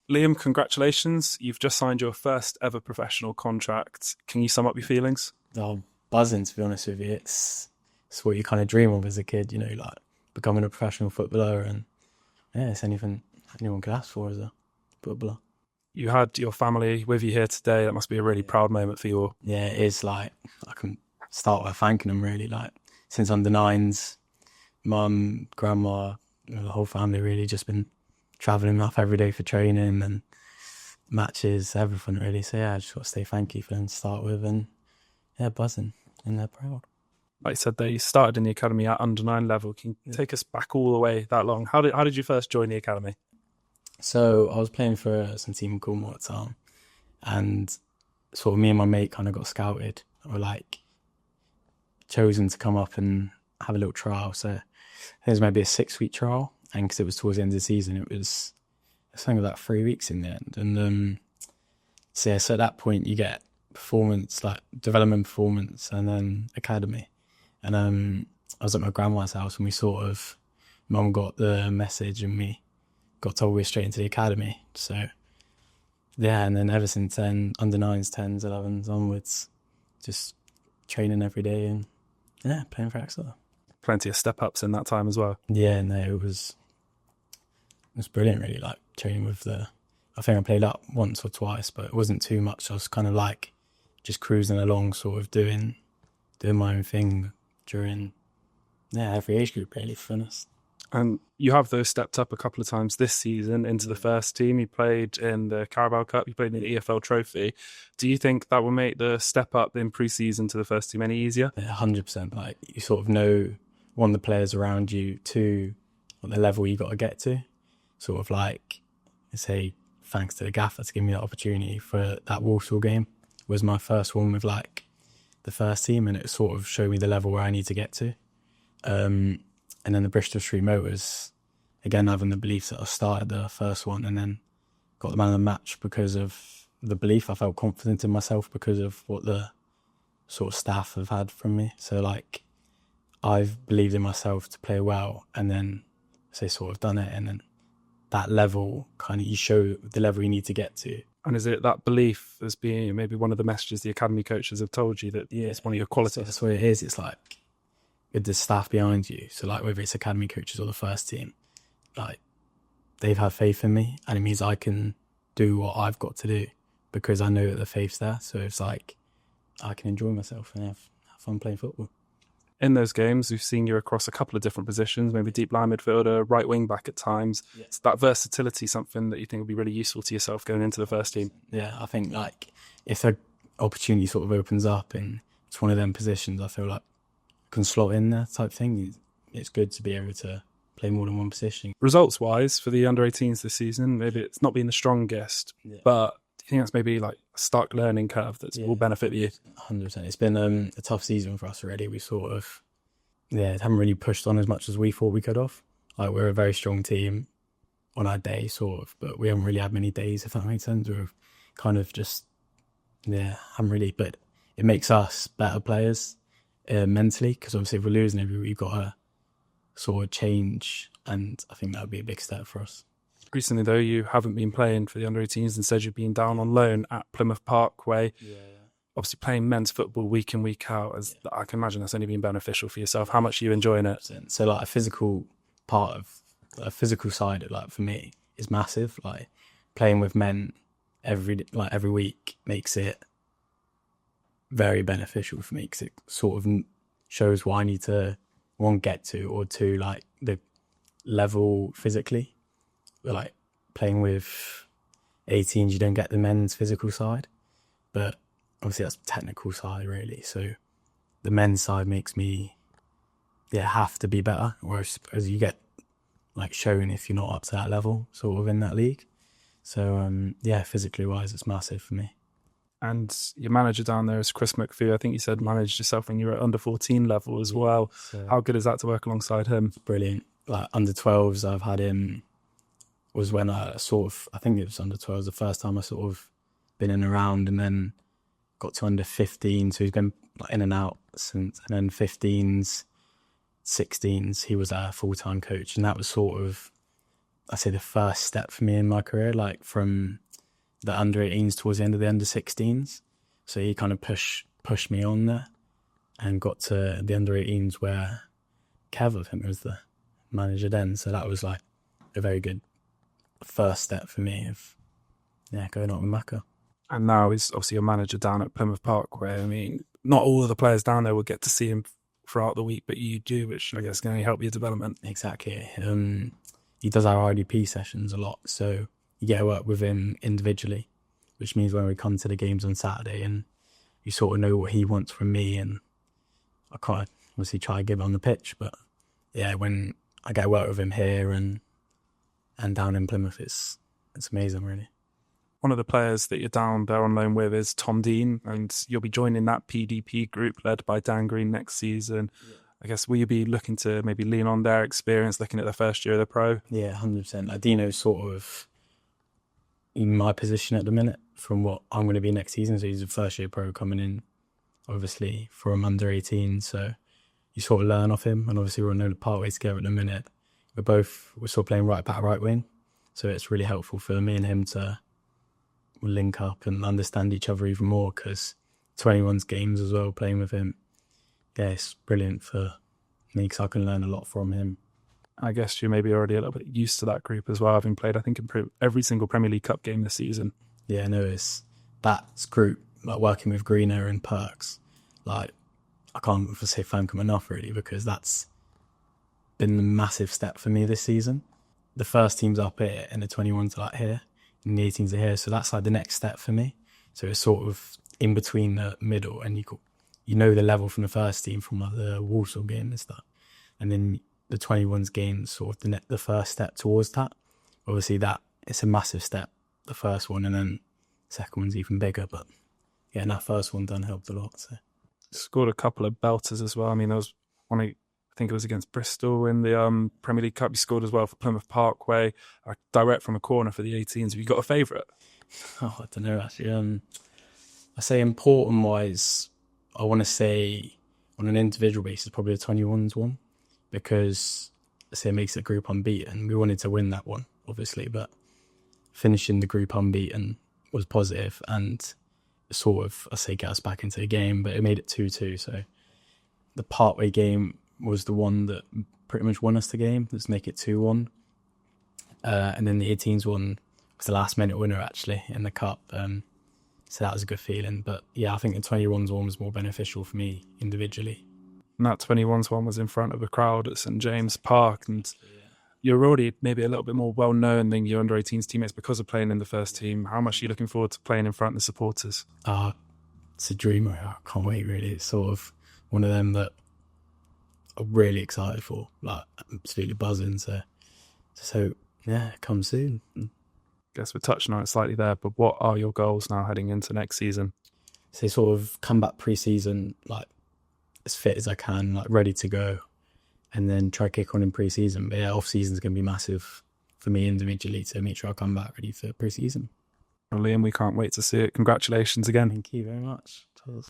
Liam, congratulations. You've just signed your first ever professional contract. Can you sum up your feelings? I'm buzzing, to be honest with you. It's what you kind of dream of as a kid, like becoming a professional footballer, and yeah, it's anything anyone could ask for as a footballer. You had your family with you here today. That must be a really proud moment for you all. Yeah, it is. Like, I can start by thanking them, really. Like, since under nines, mum, grandma, the whole family really just been travelling up every day for training and matches, everything really. So yeah, I just got to say thank you for them to start with, and yeah, buzzing, and they're proud. Like you said, you started in the academy at under 9 level. Can you take us back all the way that long? How did you first join the academy? So I was playing for some team in Cornwall at the time, and sort of me and my mate kind of got scouted, or like chosen to come up and have a little trial. So it was maybe a 6-week trial, and because it was towards the end of the season, it was something like 3 weeks in the end. And so yeah, so at that point you get performance, like development performance, and then academy. And I was at my grandma's house, and we sort of, mum got the message, and we got told we were straight into the academy. So yeah, and then ever since then, under 9s, 10s, 11s onwards, just training every day and yeah, playing for Exeter. Plenty of step-ups in that time as well. Yeah, no, it was brilliant, really, like training with I think I played up once or twice, but it wasn't too much. I was kind of like just cruising along, sort of doing my own thing during, every age group, really, for honest. And you have those stepped up a couple of times this season into the first team. You played in the Carabao Cup, you played in the EFL Trophy. Do you think that will make the step up in pre-season to the first team any easier? 100%. Like, you sort of know, one, the players around you, two, what the level you got to get to. Sort of like, say, thanks to the gaffer to give me that opportunity for that Walsall game. It was my first one with like the first team, and it sort of showed me the level where I need to get to. And then the Bristol Street Motors, again, having the belief that I started the first one and then got the man of the match because of the belief. I felt confident in myself because of what the sort of staff have had from me. So like, I've believed in myself to play well, and then sort of done it, and then that level, kind of, you show the level you need to get to. And is it that belief as being maybe one of the messages the academy coaches have told you that it's one of your qualities? That's what it is. It's like, with the staff behind you, so like whether it's academy coaches or the first team, like they've had faith in me, and it means I can do what I've got to do because I know that the faith's there. So it's like I can enjoy myself and have fun playing football. In those games, we've seen you across a couple of different positions, maybe deep line midfielder, right wing back at times. Yeah. Is that versatility something that you think would be really useful to yourself going into the first team? Yeah, I think like if an opportunity sort of opens up and it's one of them positions, I feel like can slot in there type thing. It's good to be able to play more than one position. Results wise for the under 18s this season, maybe it's not been the strongest, but do you think that's maybe like a stark learning curve that will benefit you? 100%. It's been a tough season for us already. We sort of haven't really pushed on as much as we thought we could have. Like, we're a very strong team on our day, sort of, but we haven't really had many days, if that makes sense. We're kind of just haven't really, but it makes us better players. Mentally, because obviously if we're losing every week, we've got to sort of change, and I think that would be a big step for us. Recently though, you haven't been playing for the under 18s, instead you've been down on loan at Plymouth Parkway. Obviously playing men's football week in, week out, I can imagine that's only been beneficial for yourself. How much are you enjoying it? So like a physical side, like for me, is massive. Like playing with men every week makes it very beneficial for me, because it sort of shows what I need to, one, get to, or two, like the level physically. Like playing with 18s, you don't get the men's physical side, but obviously that's technical side really. So the men's side makes me have to be better, whereas as you get like shown if you're not up to that level sort of in that league. So physically wise, it's massive for me. And your manager down there is Chris McPhee. I think you said managed yourself when you were at under 14 level as well. So, how good is that to work alongside him? Brilliant. Like under 12s, I've had him, was when I think it was under 12s, the first time I sort of been in and around, and then got to under 15. So he's been like in and out since, and then 15s, 16s, he was our full-time coach. And that was sort of I say the first step for me in my career, like from the under-18s towards the end of the under-16s. So he kind of pushed me on there and got to the under-18s where Kev, I think, was the manager then. So that was like a very good first step for me of going on with Maka. And now he's obviously a manager down at Plymouth Parkway. I mean, not all of the players down there will get to see him throughout the week, but you do, which I guess can help your development. Exactly. He does our IDP sessions a lot, so you get to work with him individually, which means when we come to the games on Saturday and you sort of know what he wants from me, and I can't obviously try to give on the pitch, but yeah, when I get to work with him here and down in Plymouth, it's amazing, really. One of the players that you're down there on loan with is Tom Dean, and you'll be joining that PDP group led by Dan Green next season. Yeah. I guess, will you be looking to maybe lean on their experience, looking at the first year of the pro? Yeah, 100%. Like Dino's sort of in my position at the minute from what I'm going to be next season. So he's a first year pro coming in, obviously, from under 18. So you sort of learn off him. And obviously we're on the Parkway together at the minute. We're sort of playing right back, right wing. So it's really helpful for me and him to link up and understand each other even more, because 21's games as well, playing with him. Yeah, it's brilliant for me because I can learn a lot from him. I guess you're maybe already a little bit used to that group as well, having played, I think, in every single Premier League Cup game this season. Yeah, no, it's that group, like working with Greener and Perks. Like, I can't say thank them enough, really, because that's been a massive step for me this season. The first team's up here and the 21s are like here, and the 18s are here, so that's like the next step for me. So it's sort of in between the middle, and you know the level from the first team from like the Walsall game and stuff, and then the 21s game sort of the first step towards that. Obviously that it's a massive step, the first one, and then the second one's even bigger, but yeah, and that first one done helped a lot. So scored a couple of belters as well. I mean, there was one, I think it was against Bristol in the Premier League Cup. You scored as well for Plymouth Parkway, direct from a corner for the 18s. Have you got a favourite? Oh, I don't know, actually. I say important wise, I want to say on an individual basis, probably the 21s one, because I say it makes the group unbeaten. We wanted to win that one, obviously, but finishing the group unbeaten was positive and sort of, I say, get us back into the game, but it made it 2-2. So the Parkway game was the one that pretty much won us the game. Let's make it 2-1. And then the 18s one was the last minute winner, actually, in the cup. So that was a good feeling. But yeah, I think the 21s one was more beneficial for me individually. And that 21s one was in front of a crowd at St James Park, and you're already maybe a little bit more well-known than your under-18s teammates because of playing in the first team. How much are you looking forward to playing in front of the supporters? It's a dream. I can't wait, really. It's sort of one of them that I'm really excited for, like absolutely buzzing. So yeah, come soon. Guess we're touching on it slightly there, but what are your goals now heading into next season? So sort of come back pre-season, like as fit as I can, like ready to go, and then try to kick on in pre-season. But yeah, off-season's going to be massive for me individually to make sure I come back ready for pre-season. Well, Liam, we can't wait to see it. Congratulations again. Thank you very much. Cheers.